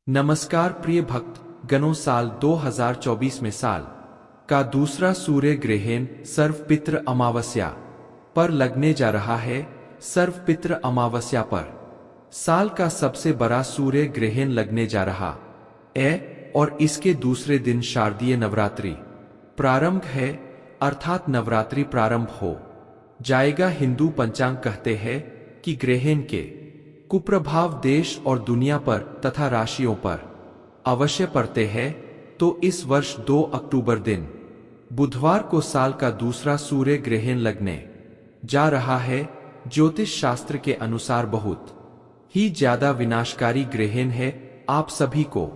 नमस्कार प्रिय भक्त गणों, साल 2024 में साल का दूसरा सूर्य ग्रहण सर्वपित्र अमावस्या पर लगने जा रहा है। सर्वपित्र अमावस्या पर साल का सबसे बड़ा सूर्य ग्रहण लगने जा रहा है और इसके दूसरे दिन शारदीय नवरात्रि प्रारंभ है, अर्थात नवरात्रि प्रारंभ हो जाएगा। हिंदू पंचांग कहते हैं कि ग्रहण के कुप्रभाव देश और दुनिया पर तथा राशियों पर अवश्य पड़ते हैं। तो इस वर्ष 2 अक्टूबर दिन बुधवार को साल का दूसरा सूर्य ग्रहण लगने जा रहा है। ज्योतिष शास्त्र के अनुसार बहुत ही ज्यादा विनाशकारी ग्रहण है। आप सभी को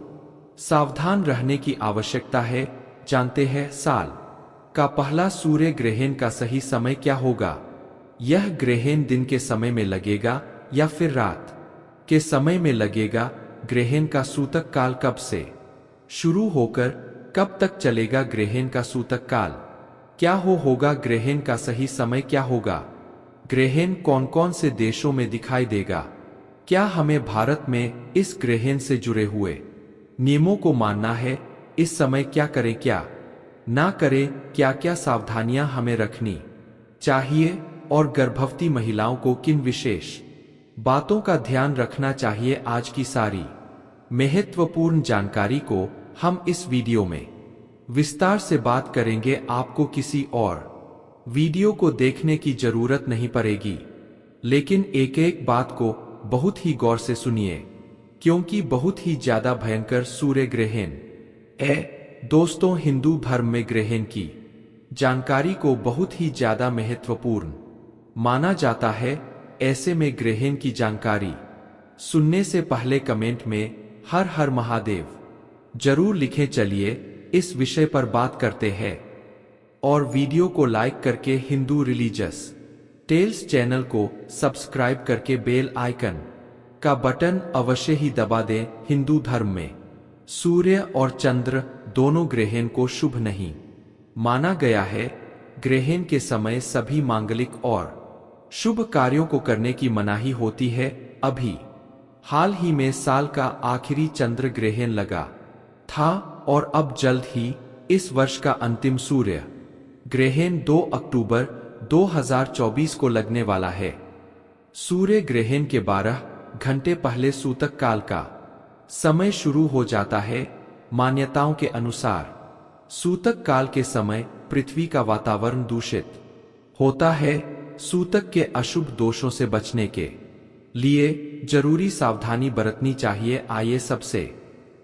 सावधान रहने की आवश्यकता है। जानते हैं साल का पहला सूर्य ग्रहण का सही समय क्या होगा? यह ग्रहण दिन के समय में लगेगा या फिर रात के समय में लगेगा? ग्रहण का सूतक काल कब से शुरू होकर कब तक चलेगा? ग्रहण का सूतक काल क्या होगा? ग्रहण का सही समय क्या होगा? ग्रहण कौन कौन से देशों में दिखाई देगा? क्या हमें भारत में इस ग्रहण से जुड़े हुए नियमों को मानना है? इस समय क्या करें क्या ना करें? क्या क्या सावधानियां हमें रखनी चाहिए और गर्भवती महिलाओं को किन विशेष बातों का ध्यान रखना चाहिए? आज की सारी महत्वपूर्ण जानकारी को हम इस वीडियो में विस्तार से बात करेंगे। आपको किसी और वीडियो को देखने की जरूरत नहीं पड़ेगी, लेकिन एक एक बात को बहुत ही गौर से सुनिए, क्योंकि बहुत ही ज्यादा भयंकर सूर्य ग्रहण है। दोस्तों, हिंदू धर्म में ग्रहण की जानकारी को बहुत ही ज्यादा महत्वपूर्ण माना जाता है। ऐसे में ग्रहण की जानकारी सुनने से पहले कमेंट में हर हर महादेव जरूर लिखें। चलिए इस विषय पर बात करते हैं और वीडियो को लाइक करके हिंदू रिलीजियस टेल्स चैनल को सब्सक्राइब करके बेल आइकन का बटन अवश्य ही दबा दें। हिंदू धर्म में सूर्य और चंद्र दोनों ग्रहण को शुभ नहीं माना गया है। ग्रहण के समय सभी मांगलिक और शुभ कार्यों को करने की मनाही होती है। अभी हाल ही में साल का आखिरी चंद्र ग्रहण लगा था और अब जल्द ही इस वर्ष का अंतिम सूर्य ग्रहण 2 अक्टूबर 2024 को लगने वाला है। सूर्य ग्रहण के 12 घंटे पहले सूतक काल का समय शुरू हो जाता है। मान्यताओं के अनुसार सूतक काल के समय पृथ्वी का वातावरण दूषित होता है। सूतक के अशुभ दोषों से बचने के लिए जरूरी सावधानी बरतनी चाहिए। आइए सबसे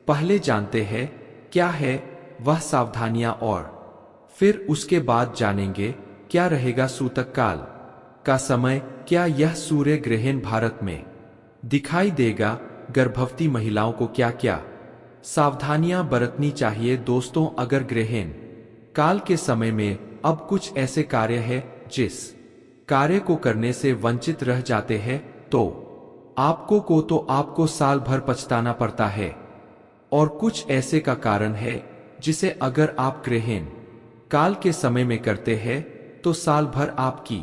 पहले जानते हैं क्या है वह सावधानियां और फिर उसके बाद जानेंगे क्या रहेगा सूतक काल का समय। क्या यह सूर्य ग्रहण भारत में दिखाई देगा? गर्भवती महिलाओं को क्या क्या सावधानियां बरतनी चाहिए? दोस्तों, अगर ग्रहण काल के समय में अब कुछ ऐसे कार्य है जिस कार्य को करने से वंचित रह जाते हैं तो आपको साल भर पछताना पड़ता है। और कुछ ऐसे का कारण है जिसे अगर आप ग्रहण काल के समय में करते हैं तो साल भर आपकी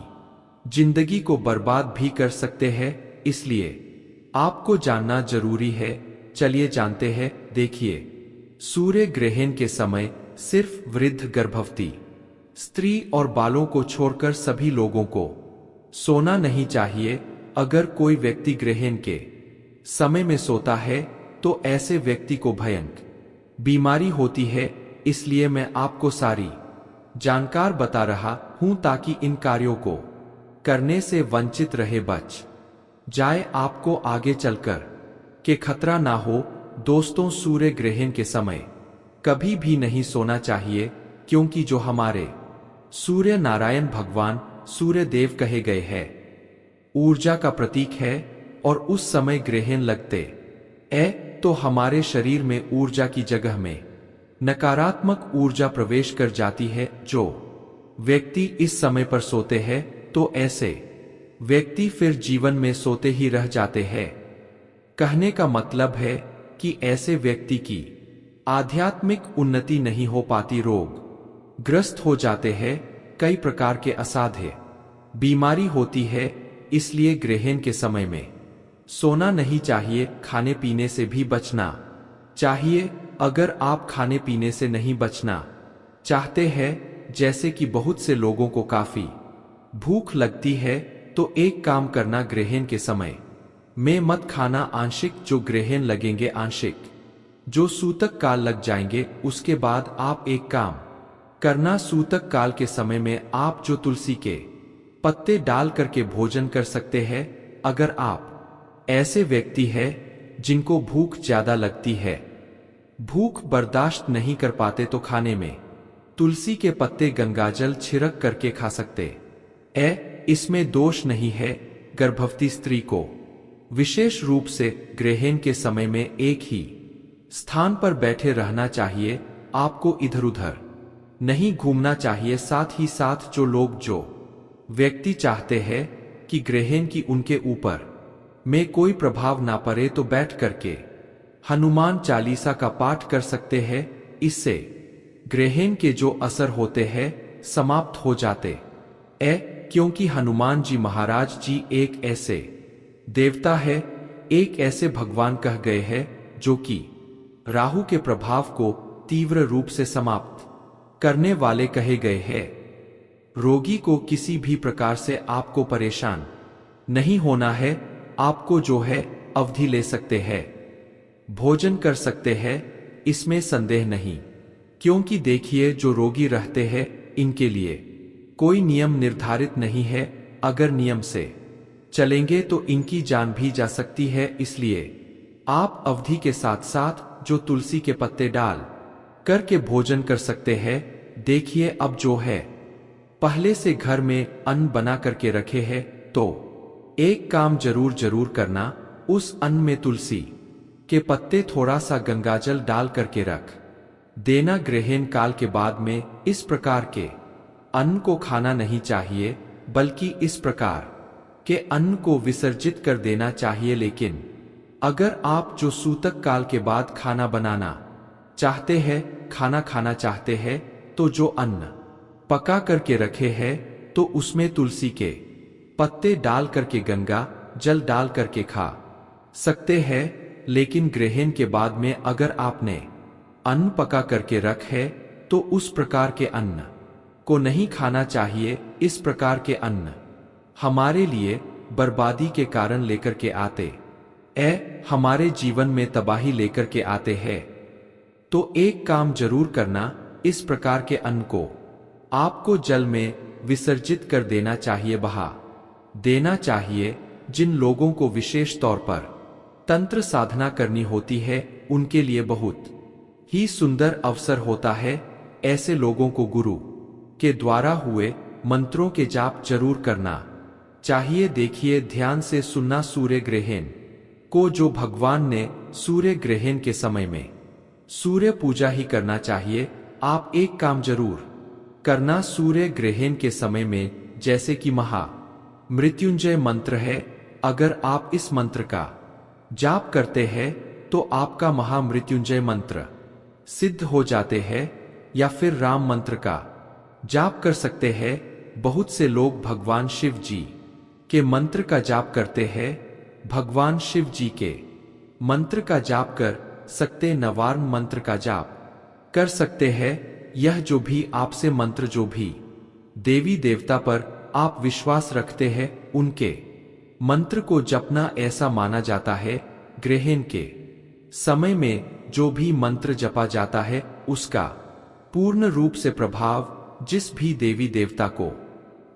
जिंदगी को बर्बाद भी कर सकते हैं। इसलिए आपको जानना जरूरी है। चलिए जानते हैं। देखिए, सूर्य ग्रहण के समय सिर्फ वृद्ध, गर्भवती स्त्री और बालों को छोड़कर सभी लोगों को सोना नहीं चाहिए। अगर कोई व्यक्ति ग्रहण के समय में सोता है तो ऐसे व्यक्ति को भयंकर बीमारी होती है। इसलिए मैं आपको सारी जानकार बता रहा हूं ताकि इन कार्यों को करने से वंचित रहे, बच जाए, आपको आगे चलकर के खतरा ना हो। दोस्तों, सूर्य ग्रहण के समय कभी भी नहीं सोना चाहिए, क्योंकि जो हमारे सूर्य नारायण भगवान सूर्य देव कहे गए हैं, ऊर्जा का प्रतीक है और उस समय ग्रहण लगते तो हमारे शरीर में ऊर्जा की जगह में नकारात्मक ऊर्जा प्रवेश कर जाती है। जो व्यक्ति इस समय पर सोते हैं तो ऐसे व्यक्ति फिर जीवन में सोते ही रह जाते हैं। कहने का मतलब है कि ऐसे व्यक्ति की आध्यात्मिक उन्नति नहीं हो पाती, रोग ग्रस्त हो जाते हैं, कई प्रकार के असाध्य बीमारी होती है। इसलिए ग्रहण के समय में सोना नहीं चाहिए। खाने पीने से भी बचना चाहिए। अगर आप खाने पीने से नहीं बचना चाहते हैं, जैसे कि बहुत से लोगों को काफी भूख लगती है, तो एक काम करना, ग्रहण के समय में मत खाना आंशिक जो ग्रहण लगेंगे, आंशिक जो सूतक काल लग जाएंगे। उसके बाद आप एक काम करना, सूतक काल के समय में आप जो तुलसी के पत्ते डाल करके भोजन कर सकते हैं। अगर आप ऐसे व्यक्ति हैं जिनको भूख ज्यादा लगती है, भूख बर्दाश्त नहीं कर पाते, तो खाने में तुलसी के पत्ते गंगाजल छिड़क करके खा सकते इसमें दोष नहीं है। गर्भवती स्त्री को विशेष रूप से ग्रहण के समय में एक ही स्थान पर बैठे रहना चाहिए, आपको इधर उधर नहीं घूमना चाहिए। साथ ही साथ जो व्यक्ति चाहते हैं कि ग्रहण की उनके ऊपर में कोई प्रभाव ना पड़े, तो बैठ करके हनुमान चालीसा का पाठ कर सकते हैं। इससे ग्रहण के जो असर होते हैं समाप्त हो जाते क्योंकि हनुमान जी महाराज जी एक ऐसे देवता है, एक ऐसे भगवान कह गए हैं जो कि राहु के प्रभाव को तीव्र रूप से समाप्त करने वाले कहे गए हैं। रोगी को किसी भी प्रकार से आपको परेशान नहीं होना है। आपको जो है अवधि ले सकते हैं, भोजन कर सकते हैं, इसमें संदेह नहीं। क्योंकि देखिए, जो रोगी रहते हैं इनके लिए कोई नियम निर्धारित नहीं है। अगर नियम से चलेंगे तो इनकी जान भी जा सकती है। इसलिए आप अवधि के साथ साथ जो तुलसी के पत्ते डाल करके भोजन कर सकते हैं। देखिए, अब जो है पहले से घर में अन्न बना करके रखे हैं, तो एक काम जरूर करना, उस अन्न में तुलसी के पत्ते थोड़ा सा गंगाजल डाल करके रख देना। ग्रहण काल के बाद में इस प्रकार के अन्न को खाना नहीं चाहिए, बल्कि इस प्रकार के अन्न को विसर्जित कर देना चाहिए। लेकिन अगर आप जो सूतक काल के बाद खाना बनाना चाहते हैं, खाना खाना चाहते हैं, तो जो अन्न पका करके रखे हैं, तो उसमें तुलसी के पत्ते डाल करके गंगा जल डाल करके खा सकते हैं। लेकिन ग्रहण के बाद में अगर आपने अन्न पका करके रख है, तो उस प्रकार के अन्न को नहीं खाना चाहिए। इस प्रकार के अन्न हमारे लिए बर्बादी के कारण लेकर के आते हमारे जीवन में तबाही लेकर के आते हैं। तो एक काम जरूर करना, इस प्रकार के अन्न को आपको जल में विसर्जित कर देना चाहिए, बहा देना चाहिए। जिन लोगों को विशेष तौर पर तंत्र साधना करनी होती है, उनके लिए बहुत ही सुंदर अवसर होता है। ऐसे लोगों को गुरु के द्वारा हुए मंत्रों के जाप जरूर करना चाहिए। देखिए, ध्यान से सुनना, सूर्य ग्रहण को जो भगवान ने सूर्य ग्रहण के समय में सूर्य पूजा ही करना चाहिए। आप एक काम जरूर करना, सूर्य ग्रहण के समय में, जैसे कि महा मृत्युंजय मंत्र है, अगर आप इस मंत्र का जाप करते हैं तो आपका महामृत्युंजय मंत्र सिद्ध हो जाते हैं। या फिर राम मंत्र का जाप कर सकते हैं। बहुत से लोग भगवान शिव जी के मंत्र का जाप करते हैं। भगवान शिव जी के मंत्र का जाप कर सकते, नवार्न मंत्र का जाप कर सकते हैं। यह जो भी आपसे मंत्र, जो भी देवी देवता पर आप विश्वास रखते हैं, उनके मंत्र को जपना ऐसा माना जाता है। ग्रहण के समय में जो भी मंत्र जपा जाता है, उसका पूर्ण रूप से प्रभाव जिस भी देवी देवता को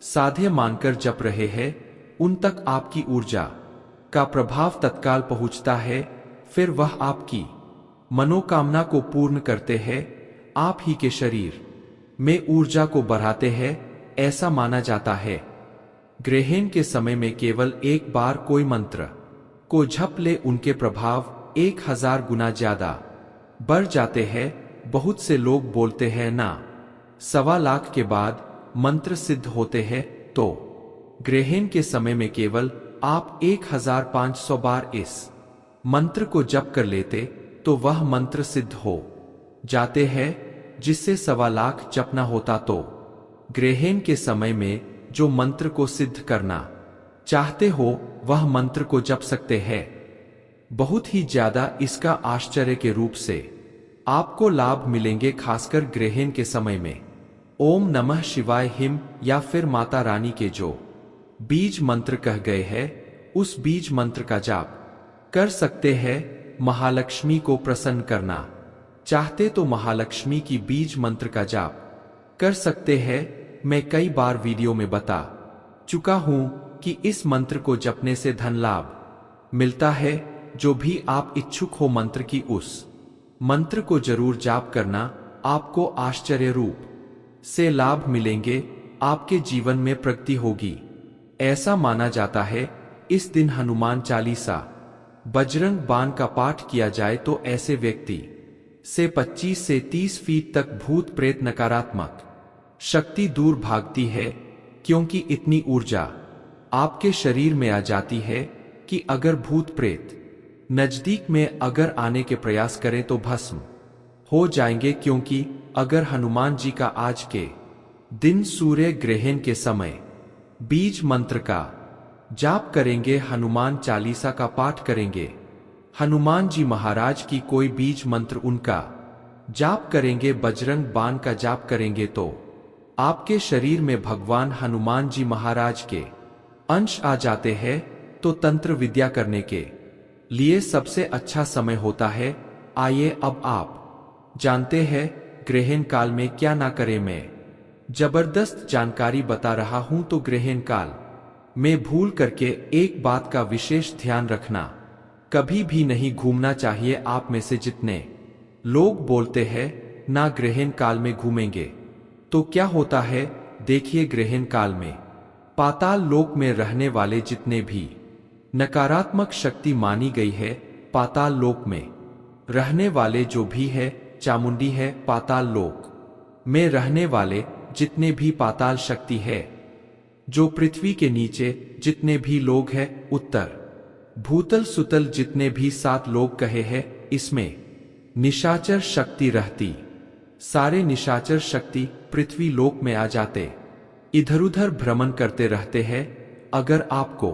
साध्य मानकर जप रहे हैं, उन तक आपकी ऊर्जा का प्रभाव तत्काल पहुंचता है। फिर वह आपकी मनोकामना को पूर्ण करते हैं, आप ही के शरीर में ऊर्जा को बढ़ाते हैं, ऐसा माना जाता है। ग्रहण के समय में केवल एक बार कोई मंत्र को जप ले, उनके प्रभाव 1000 गुना ज्यादा बढ़ जाते हैं। बहुत से लोग बोलते हैं ना, 1.25 लाख के बाद मंत्र सिद्ध होते हैं। तो ग्रहण के समय में केवल आप 1500 बार इस मंत्र को जप कर लेते, तो वह मंत्र सिद्ध हो जाते हैं, जिससे 1.25 लाख जपना होता। तो ग्रहण के समय में जो मंत्र को सिद्ध करना चाहते हो, वह मंत्र को जप सकते हैं। बहुत ही ज्यादा इसका आश्चर्य के रूप से आपको लाभ मिलेंगे, खासकर ग्रहण के समय में। ओम नमः शिवाय हिम या फिर माता रानी के जो बीज मंत्र कह गए हैं उस बीज मंत्र का जाप कर सकते हैं। महालक्ष्मी को प्रसन्न करना चाहते तो महालक्ष्मी की बीज मंत्र का जाप कर सकते हैं। मैं कई बार वीडियो में बता चुका हूं कि इस मंत्र को जपने से धन लाभ मिलता है। जो भी आप इच्छुक हो मंत्र की उस मंत्र को जरूर जाप करना, आपको आश्चर्य रूप से लाभ मिलेंगे, आपके जीवन में प्रगति होगी। ऐसा माना जाता है इस दिन हनुमान चालीसा बजरंग बाण का पाठ किया जाए तो ऐसे व्यक्ति से 25 से 30 फीट तक भूत प्रेत नकारात्मक शक्ति दूर भागती है, क्योंकि इतनी ऊर्जा आपके शरीर में आ जाती है कि अगर भूत प्रेत नजदीक में अगर आने के प्रयास करें तो भस्म हो जाएंगे। क्योंकि अगर हनुमान जी का आज के दिन सूर्य ग्रहण के समय बीज मंत्र का जाप करेंगे, हनुमान चालीसा का पाठ करेंगे, हनुमान जी महाराज की कोई बीज मंत्र उनका जाप करेंगे, बजरंग बाण का जाप करेंगे तो आपके शरीर में भगवान हनुमान जी महाराज के अंश आ जाते हैं। तो तंत्र विद्या करने के लिए सबसे अच्छा समय होता है। आइए अब आप जानते हैं ग्रहण काल में क्या ना करें। मैं जबरदस्त जानकारी बता रहा हूं, तो ग्रहण काल में भूल करके एक बात का विशेष ध्यान रखना, कभी भी नहीं घूमना चाहिए। आप में से जितने लोग बोलते हैं ना ग्रहण काल में घूमेंगे, तो क्या होता है देखिए। ग्रहण काल में पाताल लोक में रहने वाले जितने भी नकारात्मक शक्ति मानी गई है, पाताल लोक में रहने वाले जो भी है, चामुंडी है, पाताल लोक में रहने वाले जितने भी पाताल शक्ति है, जो पृथ्वी के नीचे जितने भी लोग हैं, उत्तर भूतल सुतल जितने भी 7 लोग कहे हैं, इसमें निशाचर शक्ति रहती। सारे निशाचर शक्ति पृथ्वी लोक में आ जाते, इधर उधर भ्रमण करते रहते हैं। अगर आपको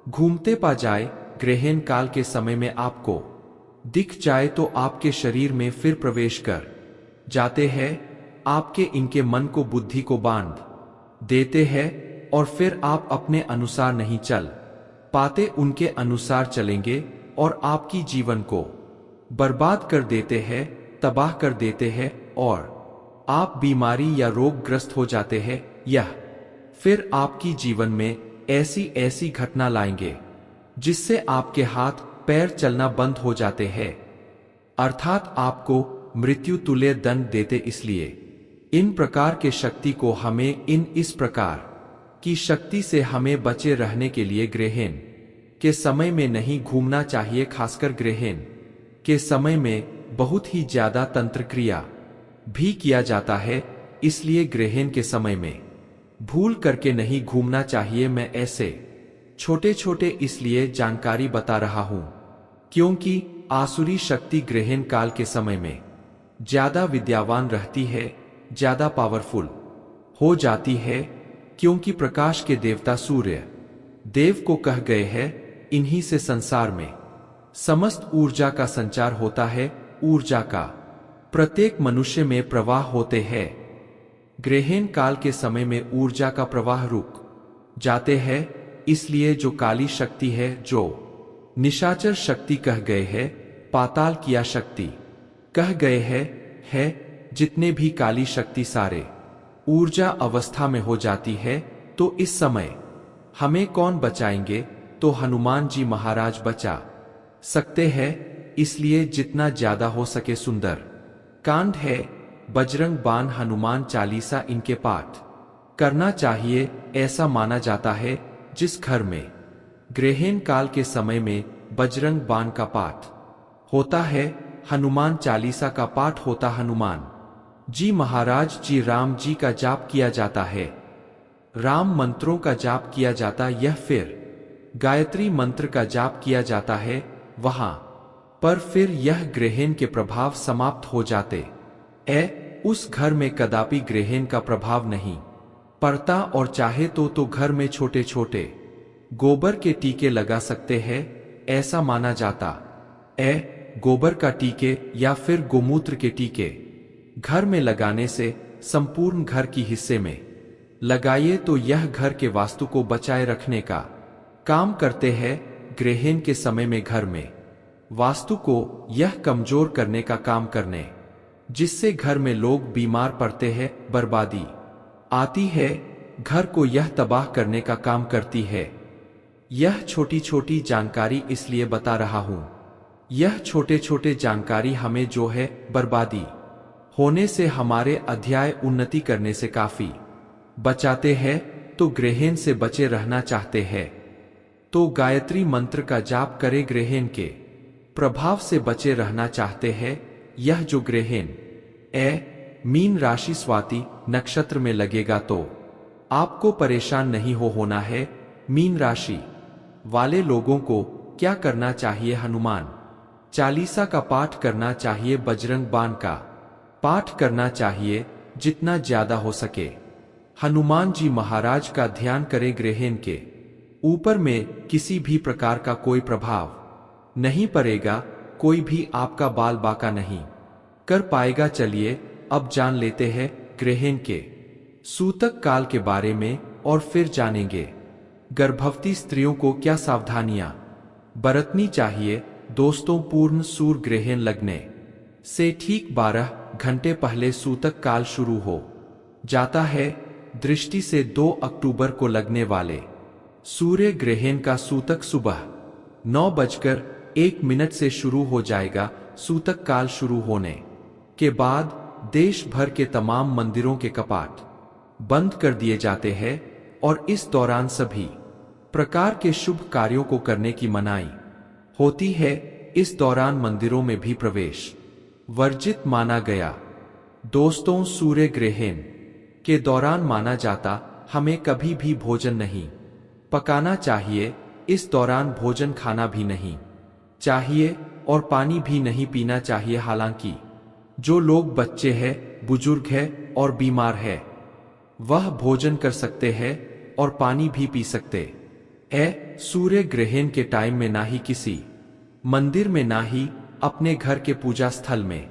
घूमते पा जाए, ग्रहण काल के समय में आपको दिख जाए, तो आपके शरीर में फिर प्रवेश कर जाते हैं। आपके इनके मन को बुद्धि को बांध देते हैं और फिर आप अपने अनुसार नहीं चल पाते, उनके अनुसार चलेंगे और आपकी जीवन को बर्बाद कर देते हैं, तबाह कर देते हैं और आप बीमारी या रोग ग्रस्त हो जाते हैं। यह फिर आपकी जीवन में ऐसी ऐसी घटना लाएंगे जिससे आपके हाथ पैर चलना बंद हो जाते हैं, अर्थात आपको मृत्यु तुल्य दंड देते। इसलिए इन प्रकार के शक्ति को हमें इस प्रकार की शक्ति से हमें बचे रहने के लिए ग्रहण के समय में नहीं घूमना चाहिए। खासकर ग्रहण के समय में बहुत ही ज्यादा तंत्र क्रिया भी किया जाता है, इसलिए ग्रहण के समय में भूल करके नहीं घूमना चाहिए। मैं ऐसे छोटे छोटे इसलिए जानकारी बता रहा हूं क्योंकि आसुरी शक्ति ग्रहण काल के समय में ज्यादा विद्यावान रहती है, ज्यादा पावरफुल हो जाती है, क्योंकि प्रकाश के देवता सूर्य देव को कह गए हैं, इन्हीं से संसार में समस्त ऊर्जा का संचार होता है। ऊर्जा का प्रत्येक मनुष्य में प्रवाह होते हैं। ग्रहण काल के समय में ऊर्जा का प्रवाह रुक जाते हैं, इसलिए जो काली शक्ति है, जो निशाचर शक्ति कह गए हैं, पाताल किया शक्ति कह गए है, जितने भी काली शक्ति सारे ऊर्जा अवस्था में हो जाती है। तो इस समय हमें कौन बचाएंगे? तो हनुमान जी महाराज बचा सकते हैं, इसलिए जितना ज्यादा हो सके सुंदर कांड है, बजरंग बाण, हनुमान चालीसा, इनके पाठ करना चाहिए। ऐसा माना जाता है जिस घर में ग्रहण काल के समय में बजरंग बाण का पाठ होता है, हनुमान चालीसा का पाठ होता, हनुमान जी महाराज जी राम जी का जाप किया जाता है, राम मंत्रों का जाप किया जाता, यह फिर गायत्री मंत्र का जाप किया जाता है, वहां पर फिर यह ग्रहण के प्रभाव समाप्त हो जाते। उस घर में कदापि ग्रहण का प्रभाव नहीं पड़ता, और चाहे तो घर में छोटे छोटे गोबर के टीके लगा सकते हैं, ऐसा माना जाता। गोबर का टीके या फिर गोमूत्र के टीके घर में लगाने से संपूर्ण घर की हिस्से में लगाइए तो यह घर के वास्तु को बचाए रखने का काम करते हैं। ग्रहण के समय में घर में वास्तु को यह कमजोर करने का काम करने जिससे घर में लोग बीमार पड़ते हैं, बर्बादी आती है, घर को यह तबाह करने का काम करती है। यह छोटी छोटी जानकारी इसलिए बता रहा हूं, यह छोटे छोटे जानकारी हमें जो है बर्बादी होने से, हमारे अध्याय उन्नति करने से काफी बचाते हैं। तो ग्रहण से बचे रहना चाहते हैं तो गायत्री मंत्र का जाप करें। ग्रहण के प्रभाव से बचे रहना चाहते हैं, यह जो ग्रहण मीन राशि स्वाति नक्षत्र में लगेगा तो आपको परेशान नहीं होना है। मीन राशि वाले लोगों को क्या करना चाहिए? हनुमान चालीसा का पाठ करना चाहिए, बजरंग बाण का पाठ करना चाहिए, जितना ज्यादा हो सके हनुमान जी महाराज का ध्यान करें। ग्रहण के ऊपर में किसी भी प्रकार का कोई प्रभाव नहीं पड़ेगा, कोई भी आपका बाल बाका नहीं कर पाएगा। चलिए अब जान लेते हैं ग्रहण के सूतक काल के बारे में और फिर जानेंगे गर्भवती स्त्रियों को क्या सावधानियां बरतनी चाहिए। दोस्तों, पूर्ण सूर्य ग्रहण लगने से ठीक 12 घंटे पहले सूतक काल शुरू हो जाता है। दृष्टि से 2 अक्टूबर को लगने वाले सूर्य ग्रहण का सूतक सुबह 9:01 से शुरू हो जाएगा। सूतक काल शुरू होने के बाद देश भर के तमाम मंदिरों के कपाट बंद कर दिए जाते हैं और इस दौरान सभी प्रकार के शुभ कार्यों को करने की मनाही होती है। इस दौरान मंदिरों में भी प्रवेश वर्जित माना गया। दोस्तों, सूर्य ग्रहण के दौरान माना जाता हमें कभी भी भोजन नहीं पकाना चाहिए। इस दौरान भोजन खाना भी नहीं चाहिए और पानी भी नहीं पीना चाहिए। हालांकि जो लोग बच्चे हैं, बुजुर्ग हैं और बीमार हैं, वह भोजन कर सकते हैं और पानी भी पी सकते हैं। सूर्य ग्रहण के टाइम में ना ही किसी मंदिर में ना ही अपने घर के पूजा स्थल में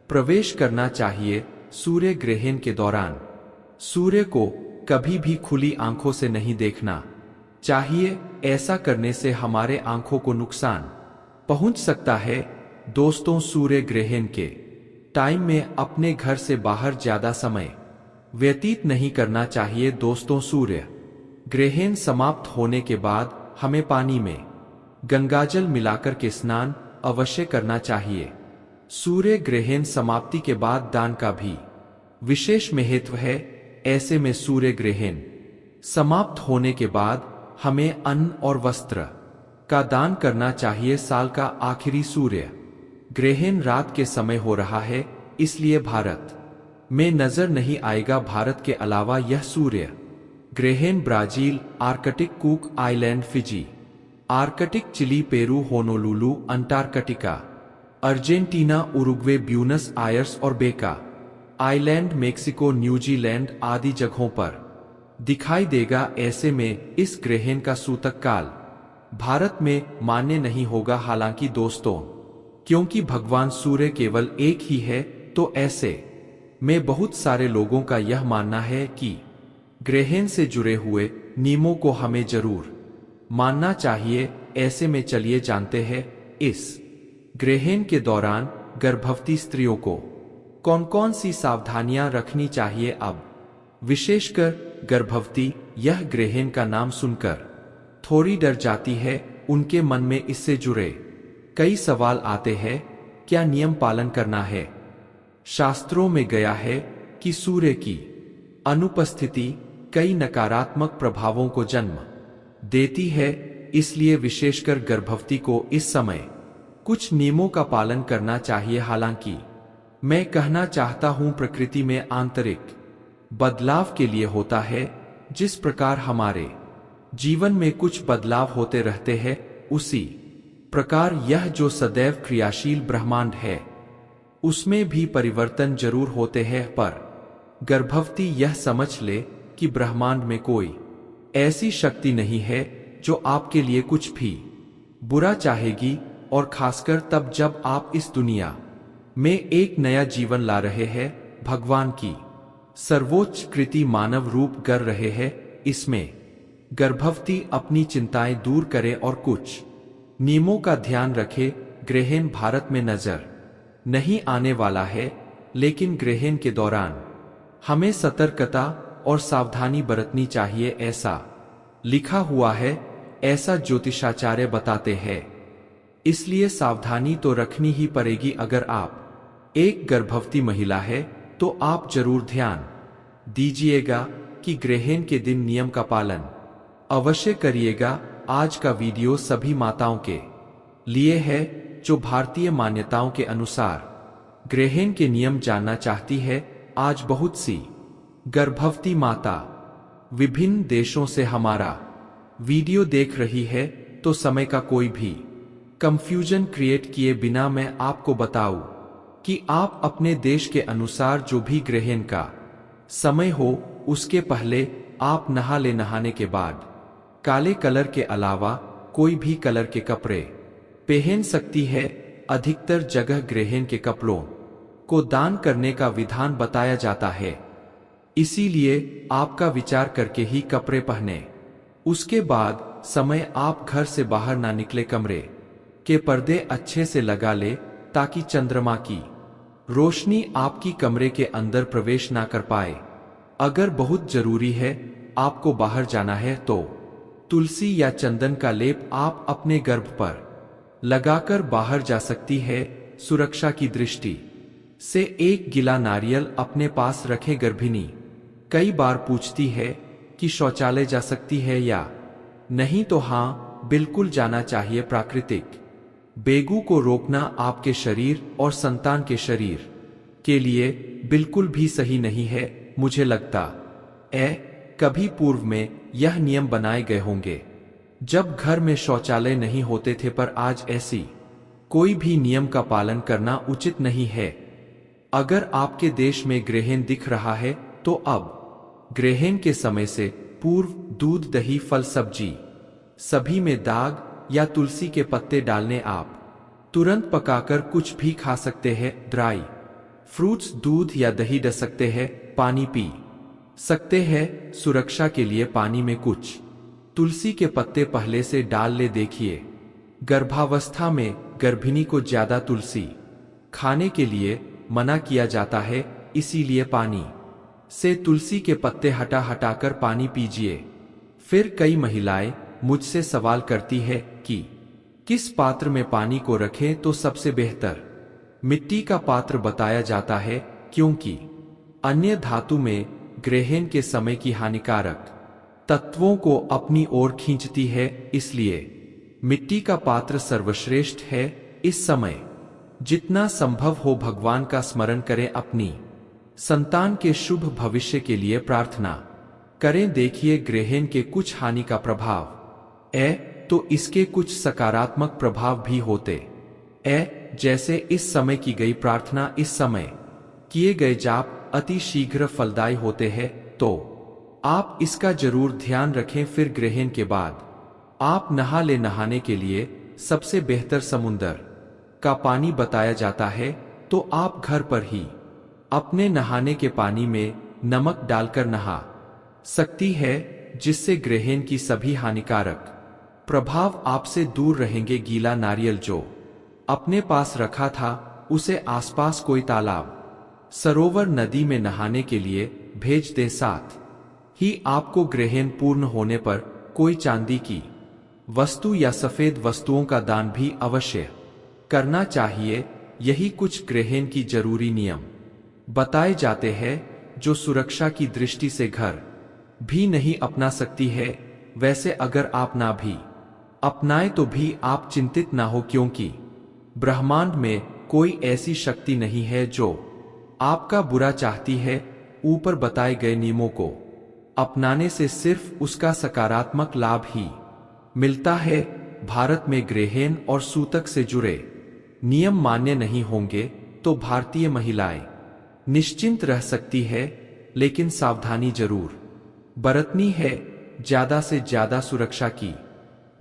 प्रवेश करना चाहिए। सूर्य ग्रहण के दौरान सूर्य को कभी भी खुली आंखों से नहीं देखना चाहिए, ऐसा करने से हमारे आंखों को नुकसान पहुंच सकता है। दोस्तों, सूर्य ग्रहण के टाइम में अपने घर से बाहर ज्यादा समय व्यतीत नहीं करना चाहिए। दोस्तों, सूर्य ग्रहण समाप्त होने के बाद हमें पानी में गंगाजल मिलाकर के स्नान अवश्य करना चाहिए। सूर्य ग्रहण समाप्ति के बाद दान का भी विशेष महत्व है। ऐसे में सूर्य ग्रहण समाप्त होने के बाद हमें अन्न और वस्त्र का दान करना चाहिए। साल का आखिरी सूर्य ग्रहण रात के समय हो रहा है, इसलिए भारत में नजर नहीं आएगा। भारत के अलावा यह सूर्य ग्रहण Brazil, Arctic Cook Island, Fiji, Arctic Chile, Peru, Honolulu, Antarctica, Argentina, Uruguay, Buenos Aires और बेका आइलैंड, मेक्सिको, न्यूजीलैंड आदि जगहों पर दिखाई देगा। ऐसे में इस ग्रहण का सूतक काल भारत में मान्य नहीं होगा। हालांकि दोस्तों, क्योंकि भगवान सूर्य केवल एक ही है, तो ऐसे में बहुत सारे लोगों का यह मानना है कि ग्रहण से जुड़े हुए नियमों को हमें जरूर मानना चाहिए। ऐसे में चलिए जानते हैं इस ग्रहण के दौरान गर्भवती स्त्रियों को कौन कौन सी सावधानियां रखनी चाहिए। अब विशेषकर गर्भवती यह ग्रहण का नाम सुनकर थोड़ी डर जाती है, उनके मन में इससे जुड़े कई सवाल आते हैं। क्या नियम पालन करना है? शास्त्रों में गया है कि सूर्य की अनुपस्थिति कई नकारात्मक प्रभावों को जन्म देती है, इसलिए विशेषकर गर्भवती को इस समय कुछ नियमों का पालन करना चाहिए। हालांकि मैं कहना चाहता हूं, प्रकृति में आंतरिक बदलाव के लिए होता है। जिस प्रकार हमारे जीवन में कुछ बदलाव होते रहते हैं, उसी प्रकार यह जो सदैव क्रियाशील ब्रह्मांड है, उसमें भी परिवर्तन जरूर होते हैं। पर गर्भवती यह समझ ले कि ब्रह्मांड में कोई ऐसी शक्ति नहीं है जो आपके लिए कुछ भी बुरा चाहेगी। और खासकर तब जब आप इस दुनिया में एक नया जीवन ला रहे हैं, भगवान की सर्वोच्च कृति मानव रूप कर रहे हैं। इसमें गर्भवती अपनी चिंताएं दूर करे और कुछ नियमों का ध्यान रखे। ग्रहण भारत में नजर नहीं आने वाला है, लेकिन ग्रहण के दौरान हमें सतर्कता और सावधानी बरतनी चाहिए, ऐसा लिखा हुआ है, ऐसा ज्योतिषाचार्य बताते हैं। इसलिए सावधानी तो रखनी ही पड़ेगी। अगर आप एक गर्भवती महिला है तो आप जरूर ध्यान दीजिएगा कि ग्रहण के दिन नियम का पालन अवश्य करिएगा। आज का वीडियो सभी माताओं के लिए है जो भारतीय मान्यताओं के अनुसार ग्रहण के नियम जानना चाहती है। आज बहुत सी गर्भवती माता विभिन्न देशों से हमारा वीडियो देख रही है, तो समय का कोई भी कंफ्यूजन क्रिएट किए बिना मैं आपको बताऊं कि आप अपने देश के अनुसार जो भी ग्रहण का समय हो, उसके पहले आप नहा ले। नहाने के बाद काले कलर के अलावा कोई भी कलर के कपड़े पहन सकती है। अधिकतर जगह ग्रहण के कपड़ों को दान करने का विधान बताया जाता है, इसीलिए आपका विचार करके ही कपड़े पहने। उसके बाद समय आप घर से बाहर ना निकले। कमरे के पर्दे अच्छे से लगा ले ताकि चंद्रमा की रोशनी आपकी कमरे के अंदर प्रवेश ना कर पाए। अगर बहुत जरूरी है, आपको बाहर जाना है, तो तुलसी या चंदन का लेप आप अपने गर्भ पर लगाकर बाहर जा सकती है। सुरक्षा की दृष्टि से एक गीला नारियल अपने पास रखे। गर्भिणी कई बार पूछती है कि शौचालय जा सकती है या नहीं, तो हाँ, बिल्कुल जाना चाहिए। प्राकृतिक बेगू को रोकना आपके शरीर और संतान के शरीर के लिए बिल्कुल भी सही नहीं है। मुझे लगता है कभी पूर्व में यह नियम बनाए गए होंगे जब घर में शौचालय नहीं होते थे, पर आज ऐसी कोई भी नियम का पालन करना उचित नहीं है। अगर आपके देश में ग्रहण दिख रहा है तो अब ग्रहण के समय से पूर्व दूध, दही, फल, सब्जी सभी में दाग या तुलसी के पत्ते डालने आप तुरंत पकाकर कुछ भी खा सकते हैं। ड्राई फ्रूट्स, दूध या दही डाल सकते हैं। पानी पी सकते हैं। सुरक्षा के लिए पानी में कुछ तुलसी के पत्ते पहले से डाल ले। देखिए, गर्भावस्था में गर्भिणी को ज्यादा तुलसी खाने के लिए मना किया जाता है, इसीलिए पानी से तुलसी के पत्ते हटा हटाकर पानी पीजिए। फिर कई महिलाएं मुझसे सवाल करती है कि किस पात्र में पानी को रखें, तो सबसे बेहतर मिट्टी का पात्र बताया जाता है, क्योंकि अन्य धातु में ग्रहण के समय की हानिकारक तत्वों को अपनी ओर खींचती है, इसलिए मिट्टी का पात्र सर्वश्रेष्ठ है। इस समय जितना संभव हो भगवान का स्मरण करें, अपनी संतान के शुभ भविष्य के लिए प्रार्थना करें। देखिए, ग्रहण के कुछ हानि का प्रभाव है तो इसके कुछ सकारात्मक प्रभाव भी होते हैं, जैसे इस समय की गई प्रार्थना, इस समय किए गए जाप अति शीघ्र फलदायी होते हैं, तो आप इसका जरूर ध्यान रखें। फिर ग्रहण के बाद आप नहा ले। नहाने के लिए सबसे बेहतर समुद्र का पानी बताया जाता है, तो आप घर पर ही अपने नहाने के पानी में नमक डालकर नहा सकती है, जिससे ग्रहण की सभी हानिकारक प्रभाव आपसे दूर रहेंगे। गीला नारियल जो अपने पास रखा था, उसे आसपास कोई तालाब, सरोवर, नदी में नहाने के लिए भेज दे। साथ ही आपको ग्रहण पूर्ण होने पर कोई चांदी की वस्तु या सफेद वस्तुओं का दान भी अवश्य करना चाहिए। यही कुछ ग्रहण की जरूरी नियम बताए जाते हैं जो सुरक्षा की दृष्टि से घर भी नहीं अपना सकती है। वैसे अगर आप ना भी अपनाए तो भी आप चिंतित ना हो, क्योंकि ब्रह्मांड में कोई ऐसी शक्ति नहीं है जो आपका बुरा चाहती है। ऊपर बताए गए नियमों को अपनाने से सिर्फ उसका सकारात्मक लाभ ही मिलता है। भारत में ग्रहण और सूतक से जुड़े नियम मान्य नहीं होंगे तो भारतीय महिलाएं निश्चिंत रह सकती है, लेकिन सावधानी जरूर बरतनी है। ज्यादा से ज्यादा सुरक्षा की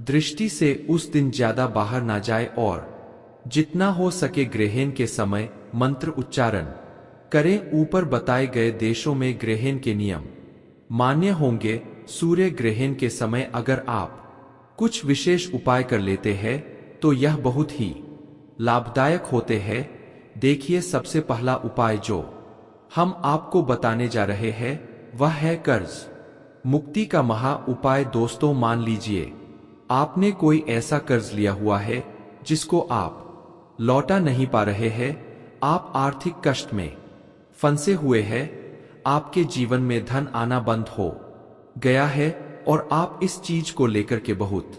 दृष्टि से उस दिन ज्यादा बाहर ना जाए और जितना हो सके ग्रहण के समय मंत्र उच्चारण करें। ऊपर बताए गए देशों में ग्रहण के नियम मान्य होंगे। सूर्य ग्रहण के समय अगर आप कुछ विशेष उपाय कर लेते हैं तो यह बहुत ही लाभदायक होते हैं। देखिए, सबसे पहला उपाय जो हम आपको बताने जा रहे हैं वह है कर्ज मुक्ति का महा उपाय। दोस्तों, मान लीजिए आपने कोई ऐसा कर्ज लिया हुआ है जिसको आप लौटा नहीं पा रहे हैं, आप आर्थिक कष्ट में फंसे हुए हैं, आपके जीवन में धन आना बंद हो गया है और आप इस चीज को लेकर के बहुत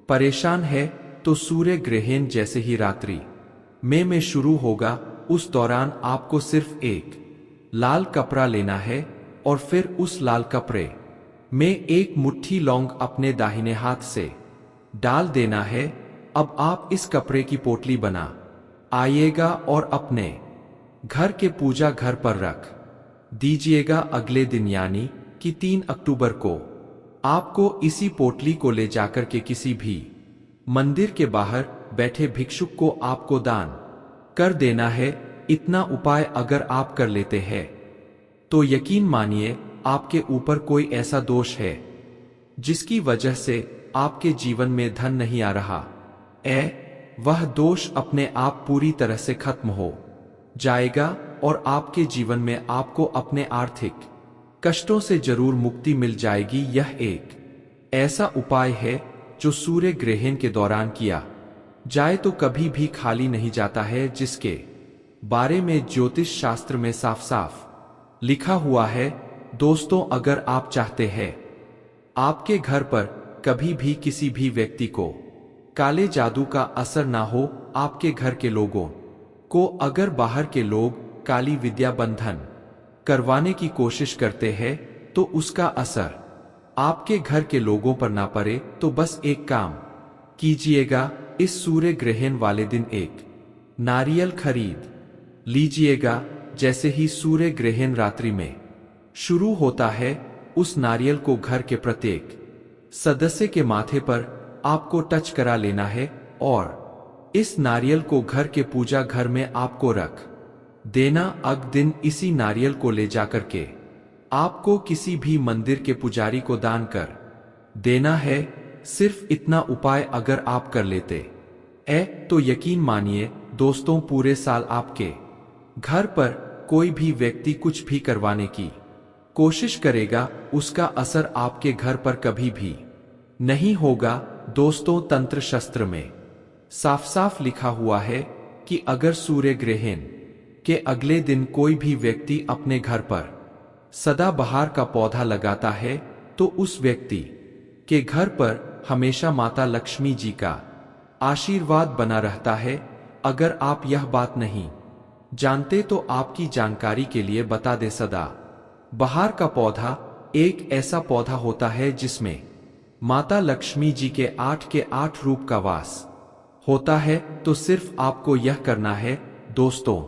परेशान है, तो सूर्य ग्रहण जैसे ही रात्रि में शुरू होगा, उस दौरान आपको सिर्फ एक लाल कपड़ा लेना है और फिर उस लाल कपड़े में एक मुट्ठी लौंग अपने दाहिने हाथ से डाल देना है। अब आप इस कपड़े की पोटली बना आइएगा और अपने घर के पूजा घर पर रख दीजिएगा। अगले दिन यानी कि 3 अक्टूबर को आपको इसी पोटली को ले जाकर के किसी भी मंदिर के बाहर बैठे भिक्षुक को आपको दान कर देना है। इतना उपाय अगर आप कर लेते हैं तो यकीन मानिए आपके ऊपर कोई ऐसा दोष है जिसकी वजह से आपके जीवन में धन नहीं आ रहा, वह दोष अपने आप पूरी तरह से खत्म हो जाएगा और आपके जीवन में आपको अपने आर्थिक कष्टों से जरूर मुक्ति मिल जाएगी। यह एक ऐसा उपाय है जो सूर्य ग्रहण के दौरान किया जाए तो कभी भी खाली नहीं जाता है, जिसके बारे में ज्योतिष शास्त्र में साफ साफ लिखा हुआ है। दोस्तों, अगर आप चाहते हैं आपके घर पर कभी भी किसी भी व्यक्ति को काले जादू का असर ना हो, आपके घर के लोगों को अगर बाहर के लोग काली विद्या बंधन करवाने की कोशिश करते हैं तो उसका असर आपके घर के लोगों पर ना पड़े, तो बस एक काम कीजिएगा, इस सूर्य ग्रहण वाले दिन एक नारियल खरीद लीजिएगा। जैसे ही सूर्य ग्रहण रात्रि में शुरू होता है, उस नारियल को घर के प्रत्येक सदस्य के माथे पर आपको टच करा लेना है और इस नारियल को घर के पूजा घर में आपको रख देना। अगले दिन इसी नारियल को ले जाकर के आपको किसी भी मंदिर के पुजारी को दान कर देना है। सिर्फ इतना उपाय अगर आप कर लेते तो यकीन मानिए दोस्तों, पूरे साल आपके घर पर कोई भी व्यक्ति कुछ भी करवाने की कोशिश करेगा, उसका असर आपके घर पर कभी भी नहीं होगा। दोस्तों, तंत्र शास्त्र में साफ साफ लिखा हुआ है कि अगर सूर्य ग्रहण के अगले दिन कोई भी व्यक्ति अपने घर पर सदाबहार का पौधा लगाता है तो उस व्यक्ति के घर पर हमेशा माता लक्ष्मी जी का आशीर्वाद बना रहता है। अगर आप यह बात नहीं जानते तो आपकी जानकारी के लिए बता दे, सदा बहार का पौधा एक ऐसा पौधा होता है जिसमें माता लक्ष्मी जी के 8 रूप का वास होता है। तो सिर्फ आपको यह करना है दोस्तों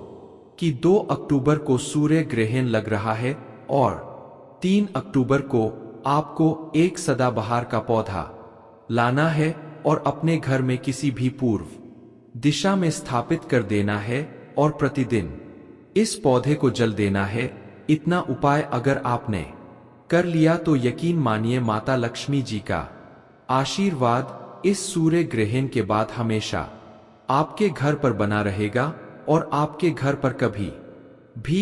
कि 2 अक्टूबर को सूर्य ग्रहण लग रहा है और 3 अक्टूबर को आपको एक सदाबहार का पौधा लाना है और अपने घर में किसी भी पूर्व दिशा में स्थापित कर देना है और प्रतिदिन इस पौधे को जल देना है। इतना उपाय अगर आपने कर लिया तो यकीन मानिए माता लक्ष्मी जी का आशीर्वाद इस सूर्य ग्रहण के बाद हमेशा आपके घर पर बना रहेगा और आपके घर पर कभी भी